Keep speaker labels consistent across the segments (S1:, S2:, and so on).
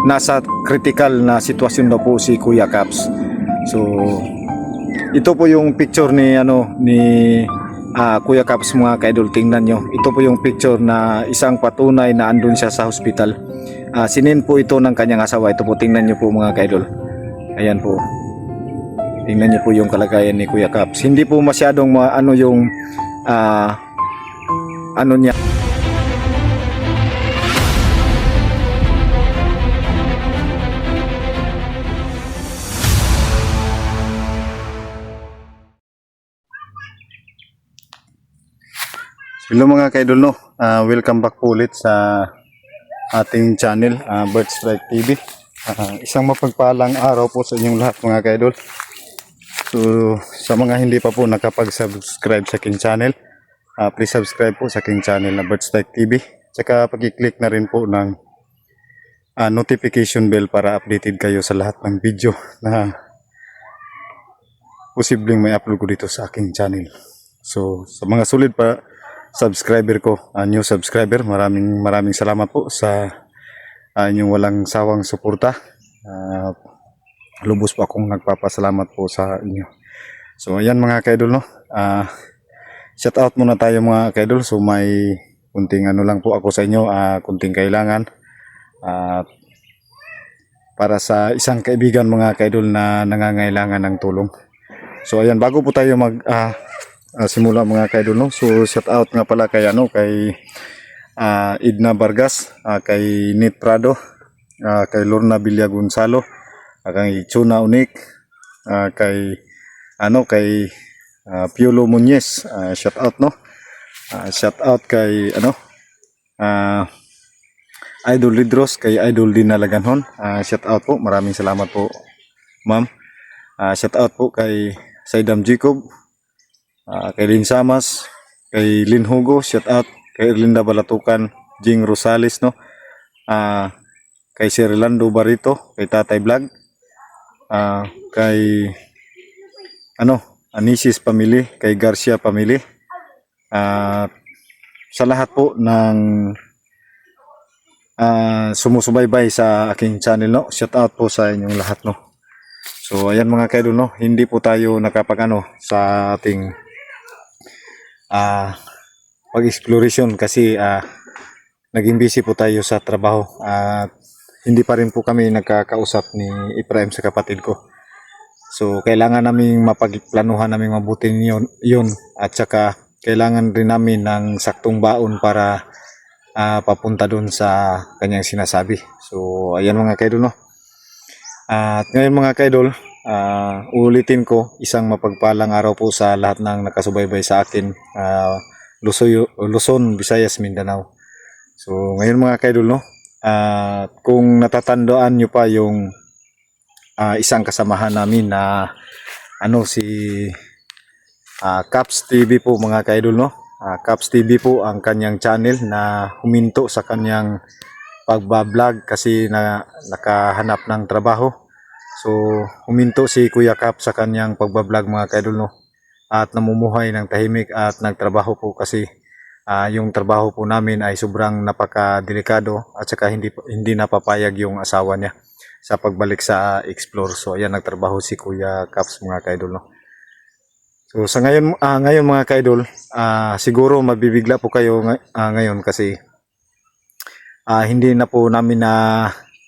S1: nasa critical na sitwasyon daw po si Kuya Caps. So ito po yung picture ni Kuya Caps mga kaidol, tingnan nyo. Ito po yung picture na isang patunay na andun siya sa hospital. Sinin po ito ng kanyang asawa. Ito po, tingnan nyo po mga kaidol. Ayan po. Tingnan nyo po yung kalagayan ni Kuya Caps. Hindi po masyadong niya. Hello mga kaidol, no? Welcome back po ulit sa ating channel, Birdstrike TV. Isang mapagpalang araw po sa inyong lahat mga kaidol. So sa mga hindi pa po nakapag-subscribe sa aking channel, please subscribe po sa aking channel na Birdstrike TV. Tsaka pag-i-click na rin po ng notification bell para updated kayo sa lahat ng video na posibleng may upload ko dito sa aking channel. So sa mga sulit pa subscriber ko, new subscriber, maraming salamat po sa inyong walang sawang suporta. Lubos po akong nagpapasalamat po sa inyo. So ayan mga kaidol, no? Shout out muna tayo mga kaidol. So may kunting lang po ako sa inyo, kunting kailangan para sa isang kaibigan mga kaidol na nangangailangan ng tulong. So ayan, bago po tayo simula mga kaidol, no? So shout out nga pala kay kay Edna Vargas, kay Nit Prado, kay Lorna Villa Gonzalo, kay Chuna Unik, kay Piolo Muñez, shout out, no? Shout out kay Idol Lidros, kay Idol Dina Laganhon, shout out po, maraming salamat po ma'am. Shout out po kay Saidam Jacob, kay Lin Samas, kay Lin Hugo, shout out kay Erlinda Balatukan, Jing Rosales, no? Kay Sir Lando Barito, kay Tatay Vlog, kay Anisis Family, kay Garcia Family, sa lahat po ng sumusubaybay sa aking channel, no? Shout out po sa inyong lahat, no? So ayan mga kaidol, no? Hindi po tayo nakapag sa ating pag-exploration kasi naging busy po tayo sa trabaho at hindi pa rin po kami nagkakausap ni Ephraim sa kapatid ko. So kailangan naming mapagplanuhan naming mabuti yun at saka kailangan rin namin ng saktong baon para papunta dun sa kanyang sinasabi. So ayan mga kaidol, no? At ngayon mga kaidol, ulitin ko, isang mapagpalang araw po sa lahat ng nakasubaybay sa akin, Luzon, Visayas, Mindanao. So ngayon mga kaidol, no? Kung natatandaan nyo pa yung isang kasamahan namin na si Caps TV po mga kaidol, no? Caps TV po ang kanyang channel na huminto sa kanyang pagbablog kasi nakahanap ng trabaho. So huminto si Kuya Caps sa kanyang pagbablog mga kaidol, no? At namumuhay ng tahimik at nagtrabaho po kasi yung trabaho po namin ay sobrang napakadelikado at saka hindi napapayag yung asawa niya sa pagbalik sa explore. So ayan, nagtrabaho si Kuya Caps mga kaidol, no? So sa ngayon mga kaidol, siguro mabibigla po kayo ngayon kasi hindi na po namin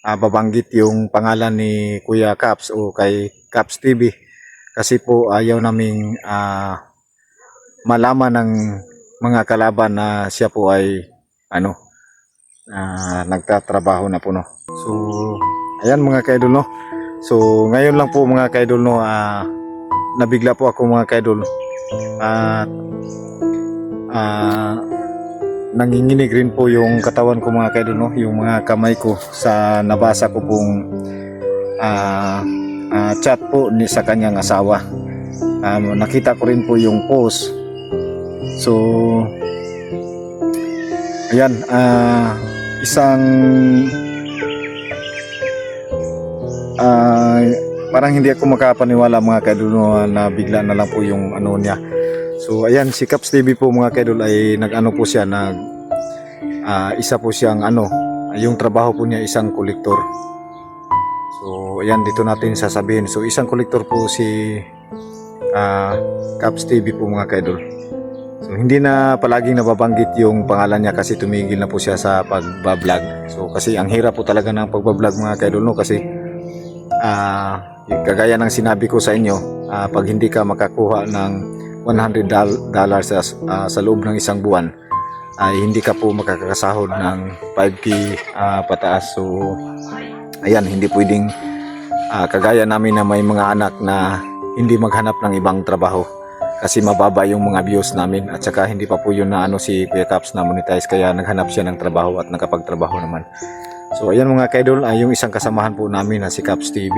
S1: babanggit yung pangalan ni Kuya Caps o kay Caps TV kasi po ayaw naming malaman ng mga kalaban na siya po ay nagtatrabaho na po, no? So ayan mga kaidol, no? So ngayon lang po mga kaidol, no, nabigla po ako mga kaidol at nanginginig rin po yung katawan ko mga kaidol, no? Yung mga kamay ko sa nabasa ko pong chat po sa kanyang asawa. Nakita ko rin po yung post. So ayan, isang parang hindi ako makapaniwala mga kaidol na bigla na lang po yung niya. So ayan, si Caps TV po mga kaidol ay po siya isa po siyang Yung trabaho po niya isang kolektor. So ayan, dito natin sasabihin. So isang kolektor po si Caps TV po mga kaidol. So hindi na palaging nababanggit yung pangalan niya kasi tumigil na po siya sa pagbablog. So kasi ang hirap po talaga ng pagbablog mga kaidol, no, kasi kagaya ng sinabi ko sa inyo, pag hindi ka makakuha ng $100 sa loob ng isang buwan, ay hindi ka po makakasahod ng 5K pataas. So ayan, hindi pwedeng kagaya namin na may mga anak na hindi maghanap ng ibang trabaho kasi mababa yung mga views namin, at saka hindi pa po yun na si Kuya Caps na monetize, kaya naghanap siya ng trabaho at nakapagtrabaho naman. So ayan mga kaidol, yung isang kasamahan po namin na si Caps TV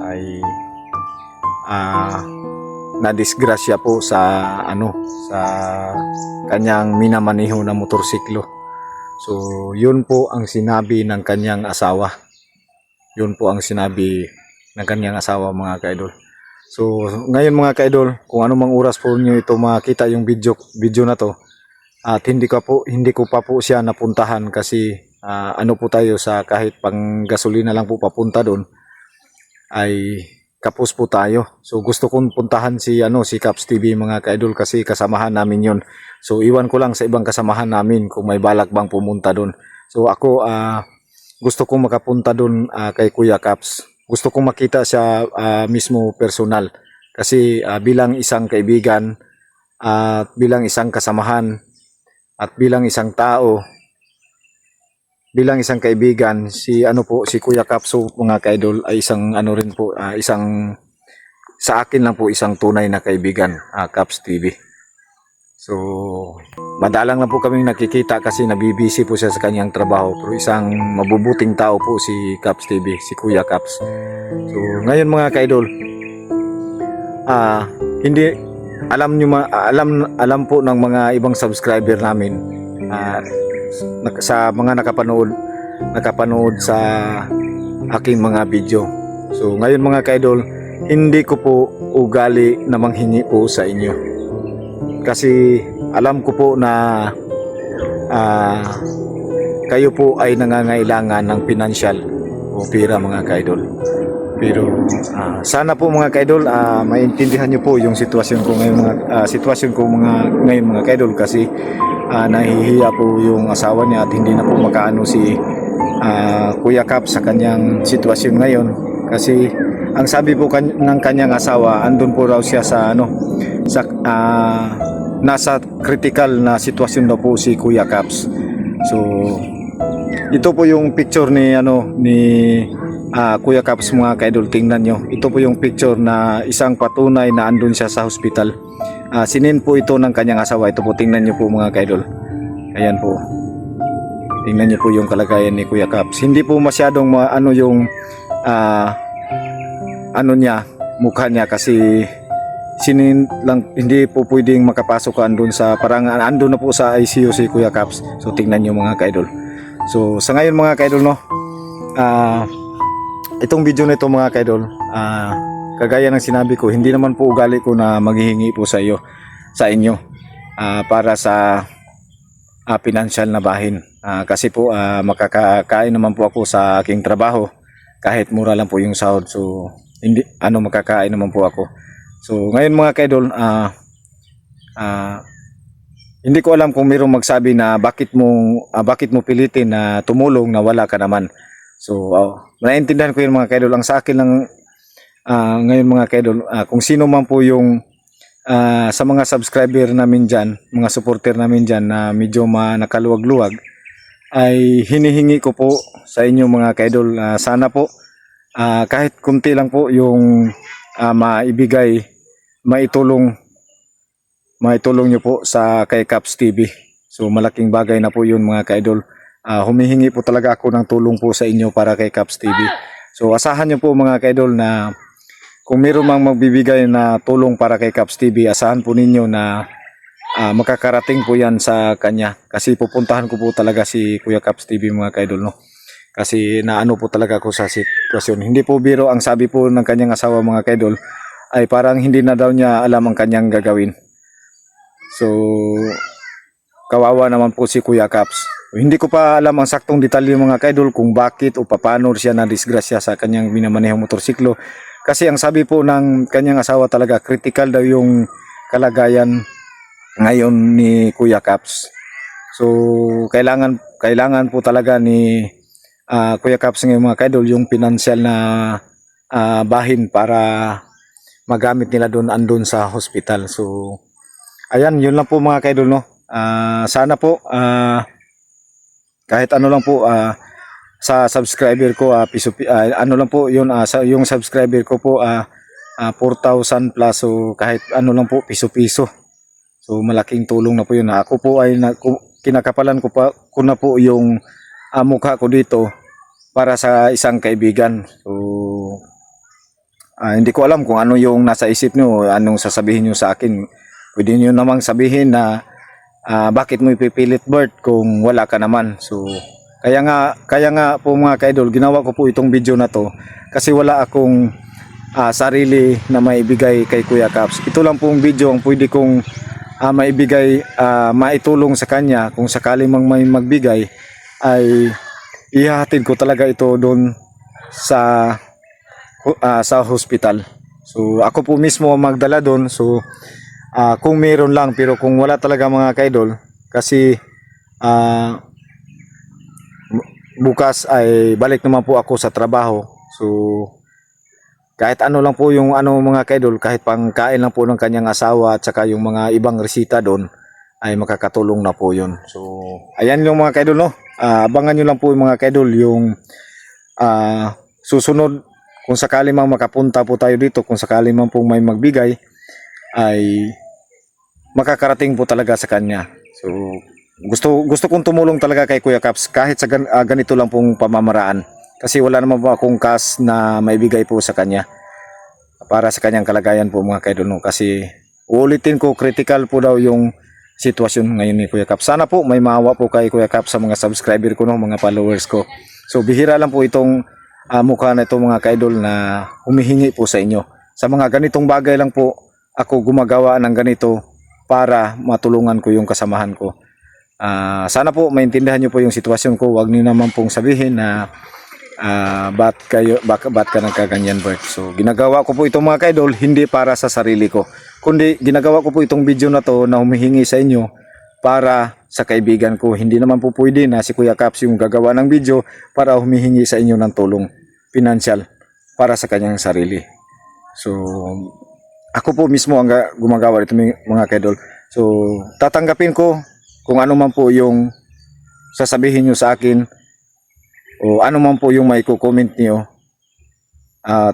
S1: ay nadisgrasya po sa sa kanyang minamaniho na motorsiklo. So yun po ang sinabi ng kanyang asawa. Yun po ang sinabi ng kanyang asawa mga kaidol. So ngayon mga kaidol, kung ano mang oras po niyo ito makita yung video na to, at hindi ko pa po siya napuntahan kasi po tayo sa kahit pang gasolina lang po papunta doon ay kapos po tayo. So gusto kong puntahan si Caps TV mga kaidol kasi kasamahan namin yon. So iwan ko lang sa ibang kasamahan namin kung may balak bang pumunta doon. So ako gusto kong makapunta doon kay Kuya Caps. Gusto kong makita siya mismo personal kasi bilang isang kaibigan at bilang isang kasamahan at bilang isang tao, bilang isang kaibigan, si Kuya Caps mga kaidol ay isang rin po, isang sa akin lang po isang tunay na kaibigan, Caps TV. So madalang lang po kami nakikita kasi nabibisi po siya sa kanyang trabaho, pero isang mabubuting tao po si Caps TV, si Kuya Caps. So ngayon mga kaidol, hindi alam po ng mga ibang subscriber namin, sa mga nakapanood sa aking mga video. So ngayon mga kaidol, hindi ko po ugali na manghingi po sa inyo kasi alam ko po na kayo po ay nangangailangan ng financial o pera mga kaidol. Pero sana po mga kaidol, maintindihan niyo po yung sitwasyon ko ngayon mga kaidol kasi nahihiya po yung asawa niya at hindi na po makaano si Kuya Cap sa kanyang sitwasyon ngayon kasi ang sabi po ng kanyang asawa, andun po raw siya sa nasa critical na sitwasyon daw po si Kuya Caps. So ito po yung picture ni Kuya Caps mga kaidol, tingnan nyo. Ito po yung picture na isang patunay na andun siya sa hospital. Sinin po ito ng kanyang asawa. Ito po, tingnan nyo po mga kaidol. Ayan po. Tingnan nyo po yung kalagayan ni Kuya Caps. Hindi po masyadong yung mukha niya kasi sinin lang, hindi po pwedeng makapasok andun sa parang andun na po sa ICU si Kuya Caps. So tingnan nyo mga kaidol. So sa ngayon mga kaidol, no, itong video na ito mga kaidol, kagaya ng sinabi ko, hindi naman po ugali ko na maghihingi po sa inyo para sa financial na bahin, kasi po makakakain naman po ako sa aking trabaho kahit mura lang po yung sahod. So hindi makakain naman po ako. So ngayon mga kaidol, hindi ko alam kung mayroong magsabi na bakit mo pilitin na tumulong na wala ka naman. So naiintindihan ko yun mga kaidol. Ang sa akin lang ngayon mga kaidol, kung sino man po yung sa mga subscriber namin dyan, mga supporter namin dyan na medyo nakaluwag-luwag, ay hinihingi ko po sa inyo mga kaidol, sana po kahit kunti lang po yung maitulong nyo po sa kay Caps TV. So malaking bagay na po yun mga kaidol. Humihingi po talaga ako ng tulong po sa inyo para kay Caps TV. So asahan nyo po mga kaidol na kung meron mang magbibigay na tulong para kay Caps TV, asahan po ninyo na makakarating po yan sa kanya. Kasi pupuntahan ko po talaga si Kuya Caps TV mga kaidol, no? Kasi naano po talaga ako sa sitwasyon. Hindi po biro, ang sabi po ng kanyang asawa mga kaidol ay parang hindi na daw niya alam ang kanyang gagawin. So kawawa naman po si Kuya Caps. Hindi ko pa alam ang saktong detalye mga kaidol kung bakit o paano siya na disgrasya sa kanyang minamanehong motorsiklo. Kasi ang sabi po ng kanyang asawa talaga, critical daw yung kalagayan ngayon ni Kuya Caps. So kailangan po talaga ni Kuya Caps ngayon mga kaidol yung financial na bahin para magamit nila andun sa hospital. So ayan, yun lang po mga kaidol, no. Sana po kahit ano lang po sa subscriber ko ano lang po yun, sa yung subscriber ko po 4,000 plus, so kahit ano lang po, piso-piso. So malaking tulong na po yun. Ako po ay kinakapalan ko na po yung mukha ko dito para sa isang kaibigan. So hindi ko alam kung ano yung nasa isip nyo, anong sasabihin nyo sa akin. Pwede nyo namang sabihin na bakit mo ipipilit Bert kung wala ka naman. So kaya nga po mga kaidol, ginawa ko po itong video na to kasi wala akong sarili na maibigay kay Kuya Caps. Ito lang pong video ang pwede kong maibigay, maitulong sa kanya. Kung sakali mang may magbigay ay ihahatid ko talaga ito doon sa hospital. So ako po mismo magdala doon. So kung meron lang, pero kung wala talaga mga kaidol, kasi bukas ay balik naman po ako sa trabaho. So kahit ano lang po yung mga kaidol, kahit pangkain lang po ng kanyang asawa at saka yung mga ibang resita doon ay makakatulong na po yun. So ayan yung mga kaidol, no. Abangan nyo lang po yung mga kaidol yung susunod, kung sakali mang makapunta po tayo dito, kung sakali mang po may magbigay ay makakarating po talaga sa kanya. So gusto kong tumulong talaga kay Kuya Caps kahit sa ganito lang pong pamamaraan, kasi wala naman po akong cash na maibigay po sa kanya para sa kanyang kalagayan po mga kaidol, no. Kasi ulitin ko, critical po daw yung sitwasyon ngayon ni Kuya Caps. Sana po may maawa po kay Kuya Caps sa mga subscriber ko, no, mga followers ko. So bihira lang po itong mukha na ito mga kaidol na humihingi po sa inyo. Sa mga ganitong bagay lang po ako gumagawa ng ganito para matulungan ko yung kasamahan ko. Sana po maintindihan nyo po yung sitwasyon ko. Huwag niyo naman pong sabihin na ba't ka nagkaganyan, Bert. So ginagawa ko po itong mga kaidol hindi para sa sarili ko, kundi ginagawa ko po itong video na to na humihingi sa inyo para sa kaibigan ko. Hindi naman po pwede na si Kuya Caps yung gagawa ng video para humihingi sa inyo ng tulong financial para sa kanyang sarili. So ako po mismo ang gumagawa dito mga kaidol. So tatanggapin ko kung ano man po yung sasabihin nyo sa akin o ano man po yung may comment nyo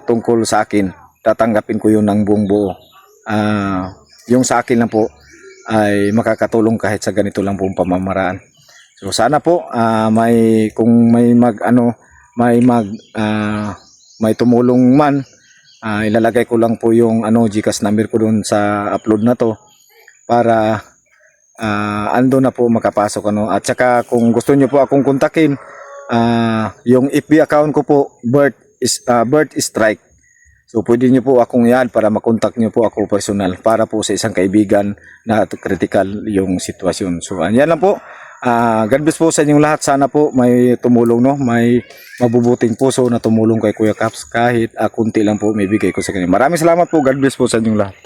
S1: tungkol sa akin. Tatanggapin ko yun ng buong buo. Yung sa akin lang po ay makakatulong kahit sa ganito lang pong pamamaraan. So sana po kung may tumulong man, ilalagay ko lang po yung GCash number ko doon sa upload na to para ando na po makapasok at saka kung gusto niyo po akong kontakin, yung FB account ko po Bert Strike. So pwede niyo po akong i-add para makontak niyo po ako personal para po sa isang kaibigan na critical yung sitwasyon. So ayan lang po. God bless po sa inyong lahat. Sana po may tumulong, no, may mabubuting puso na tumulong kay Kuya Caps kahit kunti lang po may bigay ko sa kanya. Maraming salamat po. God bless po sa inyong lahat.